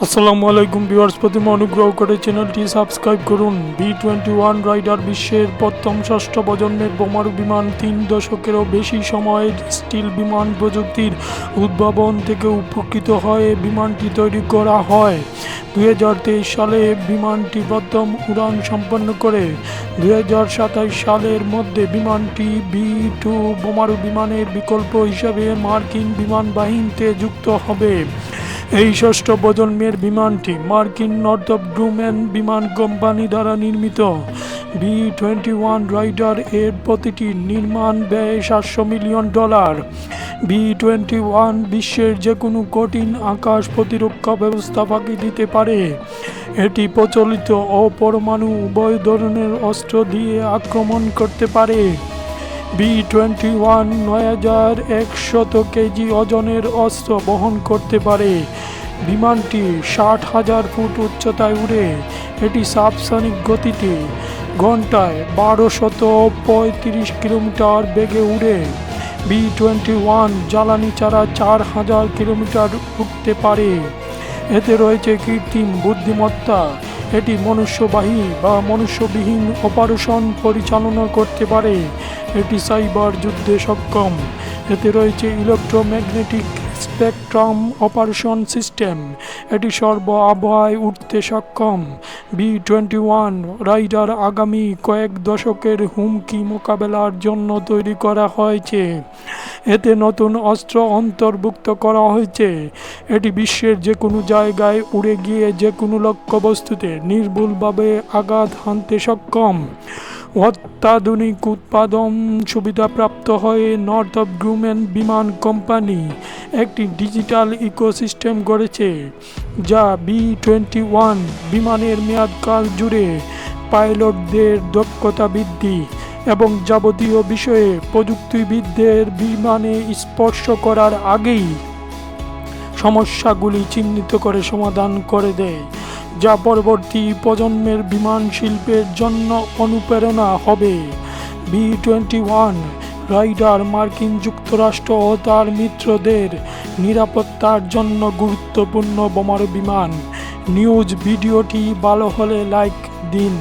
আসসালামু আলাইকুম ভিউয়ার্স, প্রতিমা অনুগ্রহ করে চ্যানেলটি সাবস্ক্রাইব করুন। B-21 রাইডার বিশ্বের প্রথম ষষ্ঠ প্রজন্মের বোমারু বিমান। 3 দশকেরও বেশি সময়ের স্টিল বিমান প্রযুক্তির উদ্ভাবন থেকে উপকৃত হয়ে বিমানটি তৈরি করা হয়। 2023 সালে বিমানটি প্রথম উড়ান সম্পন্ন করে 2027 সালের মধ্যে বিমানটি B-2 বোমারু বিমানের বিকল্প হিসাবে মার্কিন বিমান বাহিনীতে যুক্ত হবে। এই ষষ্ঠ প্রজন্মের বিমানটি মার্কিন নর্থরপ গ্রুম্যান বিমান কোম্পানি দ্বারা নির্মিত। B-21 রাইডার এর প্রতিটি নির্মাণ ব্যয় $700 মিলিয়ন। B-21 বিশ্বের যে কোনো কঠিন আকাশ প্রতিরক্ষা ব্যবস্থা ফাঁকি দিতে পারে। এটি প্রচলিত ও পরমাণু উভয় ধরনের অস্ত্র দিয়ে আক্রমণ করতে পারে। B-21 9,100 কেজি ওজনের অস্ত্র বহন করতে পারে। বিমানটি 60,000 ফুট উচ্চতায় উড়ে। এটি সাবসনিক গতিতে ঘন্টায় 1235 কিলোমিটার বেগে উড়ে। B-21 জ্বালানি ছাড়া 4,000 কিলোমিটার উঠতে পারে। এতে রয়েছে কৃত্রিম বুদ্ধিমত্তা। এটি মনুষ্যবাহী বা মনুষ্যবিহীন অপারেশন পরিচালনা করতে পারে। এটি সাইবার যুদ্ধে সক্ষম। এতে রয়েছে ইলেকট্রোম্যাগনেটিক স্পেকট্রাম অপারেশন সিস্টেম। এটি সর্ব আবহাওয়ায় উঠতে সক্ষম। B-21 রাইডার আগামী কয়েক দশকের হুমকি মোকাবেলার জন্য তৈরি করা হয়েছে। এতে নতুন অস্ত্র অন্তর্ভুক্ত করা হয়েছে। এটি বিশ্বের যে কোনো জায়গায় উড়ে গিয়ে যে কোনো লক্ষ্যবস্তুতে নির্ভুলভাবে আঘাত হানতে সক্ষম। অত্যাধুনিক উৎপাদন সুবিধাপ্রাপ্ত হয়ে নর্থরপ গ্রুম্যান বিমান কোম্পানি একটি ডিজিটাল ইকোসিস্টেম গড়েছে, যা B-21 বিমানের মেয়াদকাল জুড়ে পাইলটদের দক্ষতা বৃদ্ধি এবং যাবতীয় বিষয়ে প্রযুক্তিবিদদের বিমানে স্পর্শ করার আগেই সমস্যাগুলি চিহ্নিত করে সমাধান করে দেয়, যা পরবর্তী প্রজন্মের বিমান শিল্পের জন্য অনুপ্রেরণা হবে। B-21 রাইডার মার্কিন যুক্তরাষ্ট্র ও তার মিত্রদের নিরাপত্তার জন্য গুরুত্বপূর্ণ বোমারু বিমান। নিউজ ভিডিওটি ভালো হলে লাইক দিন।